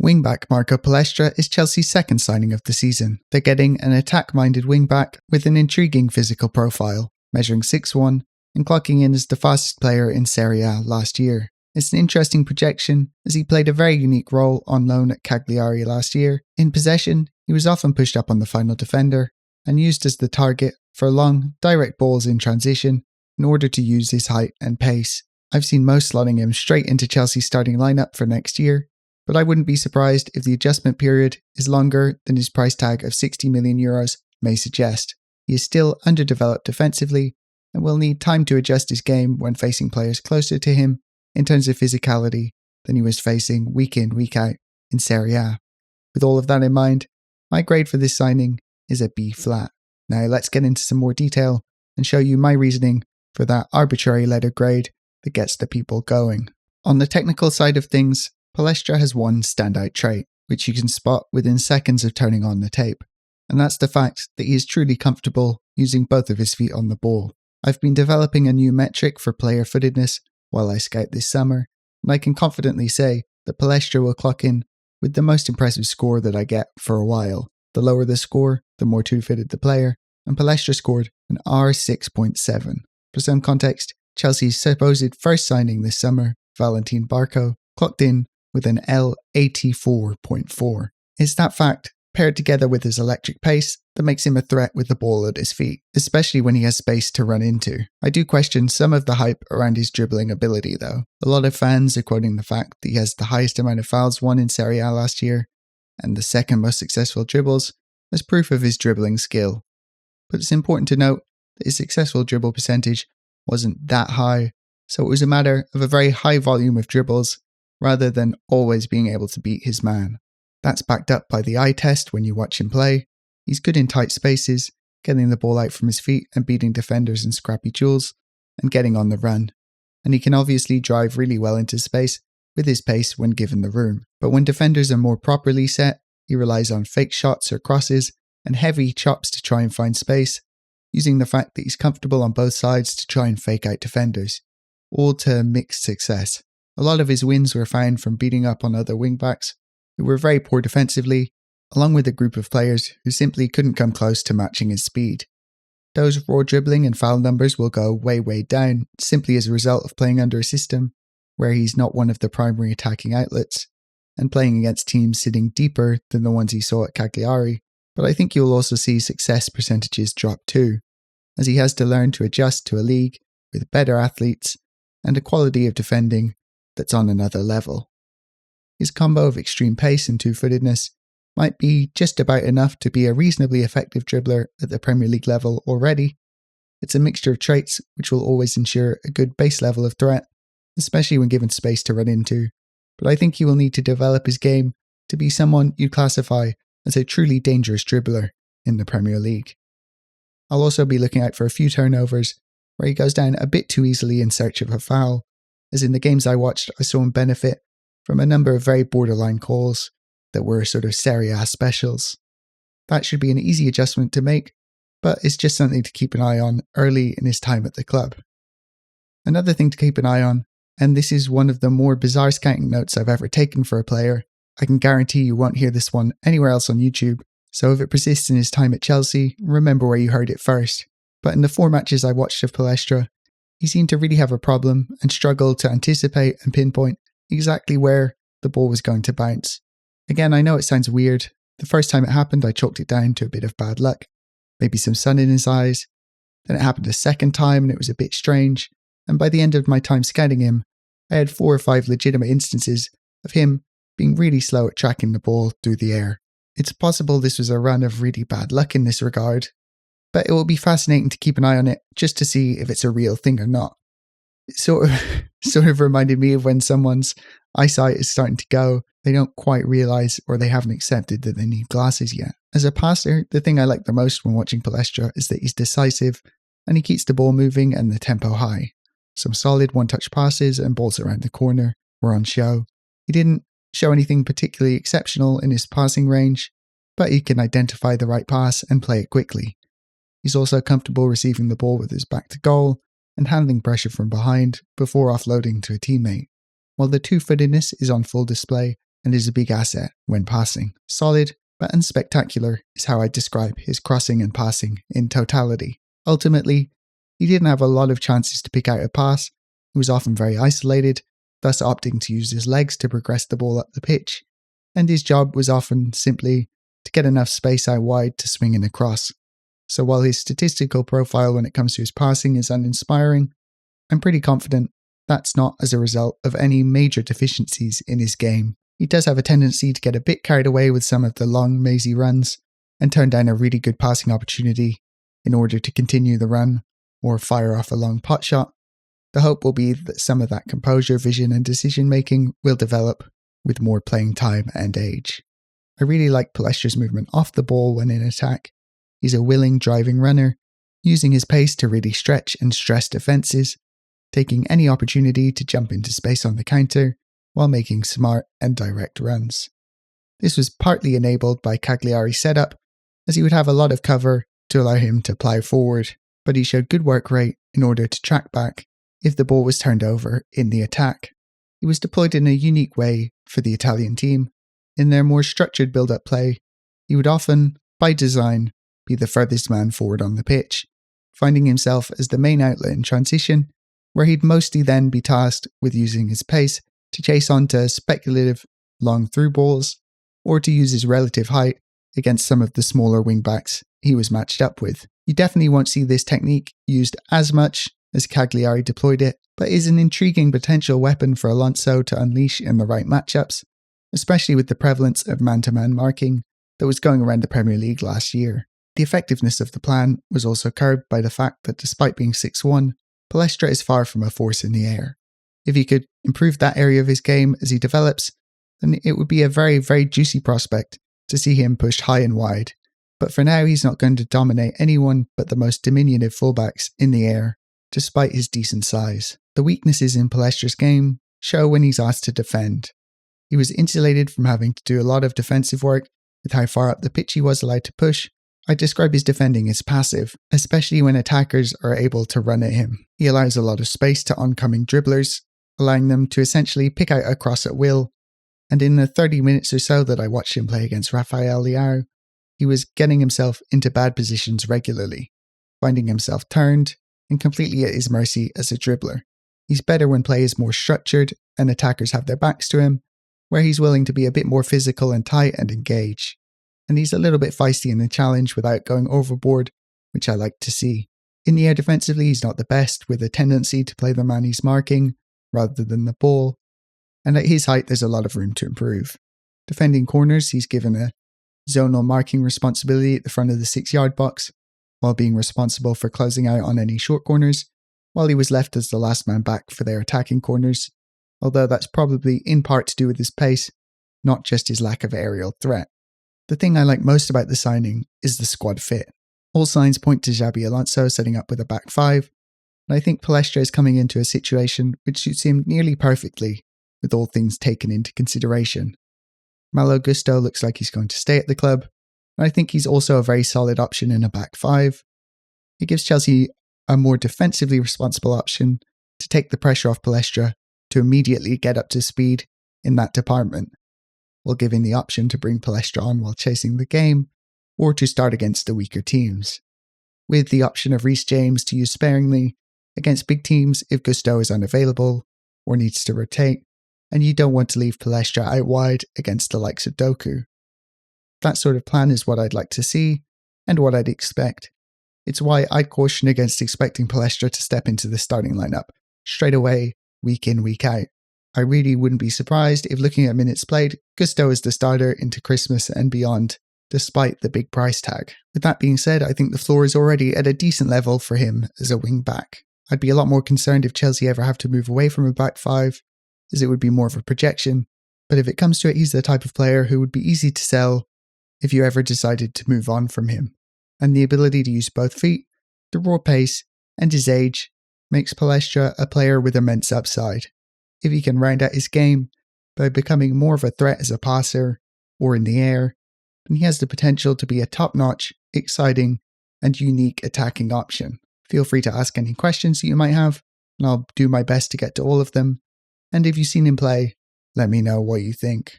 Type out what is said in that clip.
Wingback Marco Palestra is Chelsea's second signing of the season. They're getting an attack-minded wingback with an intriguing physical profile, measuring 6'1", and clocking in as the fastest player in Serie A last year. It's an interesting projection as he played a very unique role on loan at Cagliari last year. In possession, he was often pushed up on the final defender and used as the target for long, direct balls in transition in order to use his height and pace. I've seen most slotting him straight into Chelsea's starting lineup for next year, but I wouldn't be surprised if the adjustment period is longer than his price tag of €60 million may suggest. He is still underdeveloped defensively and will need time to adjust his game when facing players closer to him in terms of physicality than he was facing week in, week out in Serie A. With all of that in mind, my grade for this signing is a B flat. Now let's get into some more detail and show you my reasoning for that arbitrary letter grade that gets the people going. On the technical side of things, Palestra has one standout trait, which you can spot within seconds of turning on the tape, and that's the fact that he is truly comfortable using both of his feet on the ball. I've been developing a new metric for player footedness while I scout this summer, and I can confidently say that Palestra will clock in with the most impressive score that I get for a while. The lower the score, the more two-footed the player, and Palestra scored an R6.7. For some context, Chelsea's supposed first signing this summer, Valentin Barco, clocked in with an L84.4. It's that fact, paired together with his electric pace, that makes him a threat with the ball at his feet, especially when he has space to run into. I do question some of the hype around his dribbling ability though. A lot of fans are quoting the fact that he has the highest amount of fouls won in Serie A last year, and the second most successful dribbles, as proof of his dribbling skill. But it's important to note that his successful dribble percentage wasn't that high, so it was a matter of a very high volume of dribbles rather than always being able to beat his man. That's backed up by the eye test when you watch him play. He's good in tight spaces, getting the ball out from his feet and beating defenders in scrappy duels, and getting on the run. And he can obviously drive really well into space with his pace when given the room. But when defenders are more properly set, he relies on fake shots or crosses and heavy chops to try and find space, using the fact that he's comfortable on both sides to try and fake out defenders, all to mixed success. A lot of his wins were found from beating up on other wingbacks who were very poor defensively, along with a group of players who simply couldn't come close to matching his speed. Those raw dribbling and foul numbers will go way down simply as a result of playing under a system where he's not one of the primary attacking outlets and playing against teams sitting deeper than the ones he saw at Cagliari. But I think you'll also see success percentages drop too, as he has to learn to adjust to a league with better athletes and a quality of defending that's on another level. His combo of extreme pace and two-footedness might be just about enough to be a reasonably effective dribbler at the Premier League level already. It's a mixture of traits which will always ensure a good base level of threat, especially when given space to run into, but I think he will need to develop his game to be someone you classify as a truly dangerous dribbler in the Premier League. I'll also be looking out for a few turnovers where he goes down a bit too easily in search of a foul, as in the games I watched I saw him benefit from a number of very borderline calls that were sort of Serie A specials. That should be an easy adjustment to make, but it's just something to keep an eye on early in his time at the club. Another thing to keep an eye on, and this is one of the more bizarre scouting notes I've ever taken for a player. I can guarantee you won't hear this one anywhere else on YouTube, so if it persists in his time at Chelsea, remember where you heard it first. But in the 4 matches I watched of Palestra, he seemed to really have a problem and struggle to anticipate and pinpoint exactly where the ball was going to bounce. Again, I know it sounds weird. The first time it happened, I chalked it down to a bit of bad luck, maybe some sun in his eyes. Then it happened a second time and it was a bit strange. And by the end of my time scouting him, I had 4 or 5 legitimate instances of him being really slow at tracking the ball through the air. It's possible this was a run of really bad luck in this regard, but it will be fascinating to keep an eye on it just to see if it's a real thing or not. It sort of reminded me of when someone's eyesight is starting to go, they don't quite realise or they haven't accepted that they need glasses yet. As a passer, the thing I like the most when watching Palestra is that he's decisive and he keeps the ball moving and the tempo high. Some solid one-touch passes and balls around the corner were on show. He didn't show anything particularly exceptional in his passing range, but he can identify the right pass and play it quickly. He's also comfortable receiving the ball with his back to goal and handling pressure from behind before offloading to a teammate. While the two-footedness is on full display, and is a big asset when passing. Solid but unspectacular is how I describe his crossing and passing in totality. Ultimately, he didn't have a lot of chances to pick out a pass. He was often very isolated, thus opting to use his legs to progress the ball up the pitch, and his job was often simply to get enough space out wide to swing in across. So while his statistical profile when it comes to his passing is uninspiring, I'm pretty confident that's not as a result of any major deficiencies in his game. He does have a tendency to get a bit carried away with some of the long, mazy runs and turn down a really good passing opportunity in order to continue the run or fire off a long pot shot. The hope will be that some of that composure, vision and decision making will develop with more playing time and age. I really like Palestra's movement off the ball when in attack. He's a willing driving runner, using his pace to really stretch and stress defences, taking any opportunity to jump into space on the counter while making smart and direct runs. This was partly enabled by Cagliari's setup, as he would have a lot of cover to allow him to plough forward, but he showed good work rate in order to track back if the ball was turned over in the attack. He was deployed in a unique way for the Italian team. In their more structured build-up play, he would often, by design, be the furthest man forward on the pitch, finding himself as the main outlet in transition, where he'd mostly then be tasked with using his pace to chase onto speculative long through balls, or to use his relative height against some of the smaller wing-backs he was matched up with. You definitely won't see this technique used as much as Cagliari deployed it, but is an intriguing potential weapon for Alonso to unleash in the right matchups, especially with the prevalence of man-to-man marking that was going around the Premier League last year. The effectiveness of the plan was also curbed by the fact that despite being 6'1", Palestra is far from a force in the air. If he could improve that area of his game as he develops, then it would be a very, very juicy prospect to see him pushed high and wide. But for now, he's not going to dominate anyone but the most diminutive fullbacks in the air, despite his decent size. The weaknesses in Palestra's game show when he's asked to defend. He was insulated from having to do a lot of defensive work with how far up the pitch he was allowed to push. I describe his defending as passive, especially when attackers are able to run at him. He allows a lot of space to oncoming dribblers, allowing them to essentially pick out a cross at will. And in the 30 minutes or so that I watched him play against Rafael Leao, he was getting himself into bad positions regularly, finding himself turned and completely at his mercy as a dribbler. He's better when play is more structured and attackers have their backs to him, where he's willing to be a bit more physical and tight and engage. And he's a little bit feisty in the challenge without going overboard, which I like to see. In the air defensively, he's not the best, with a tendency to play the man he's marking rather than the ball, and at his height there's a lot of room to improve. Defending corners, he's given a zonal marking responsibility at the front of the 6-yard box, while being responsible for closing out on any short corners, while he was left as the last man back for their attacking corners, although that's probably in part to do with his pace, not just his lack of aerial threat. The thing I like most about the signing is the squad fit. All signs point to Xabi Alonso setting up with a back five, and I think Palestra is coming into a situation which suits him nearly perfectly, with all things taken into consideration. Malo Gusto looks like he's going to stay at the club, and I think he's also a very solid option in a back five. It gives Chelsea a more defensively responsible option to take the pressure off Palestra to immediately get up to speed in that department, while giving the option to bring Palestra on while chasing the game, or to start against the weaker teams, with the option of Reece James to use sparingly against big teams if Gusto is unavailable or needs to rotate, and you don't want to leave Palestra out wide against the likes of Doku. That sort of plan is what I'd like to see, and what I'd expect. It's why I'd caution against expecting Palestra to step into the starting lineup straight away, week in, week out. I really wouldn't be surprised if, looking at minutes played, Gusto is the starter into Christmas and beyond, despite the big price tag. With that being said, I think the floor is already at a decent level for him as a wing back. I'd be a lot more concerned if Chelsea ever have to move away from a back five, as it would be more of a projection, but if it comes to it, he's the type of player who would be easy to sell if you ever decided to move on from him. And the ability to use both feet, the raw pace, and his age makes Palestra a player with immense upside. If he can round out his game by becoming more of a threat as a passer or in the air, then he has the potential to be a top-notch, exciting, and unique attacking option. Feel free to ask any questions that you might have, and I'll do my best to get to all of them. And if you've seen him play, let me know what you think.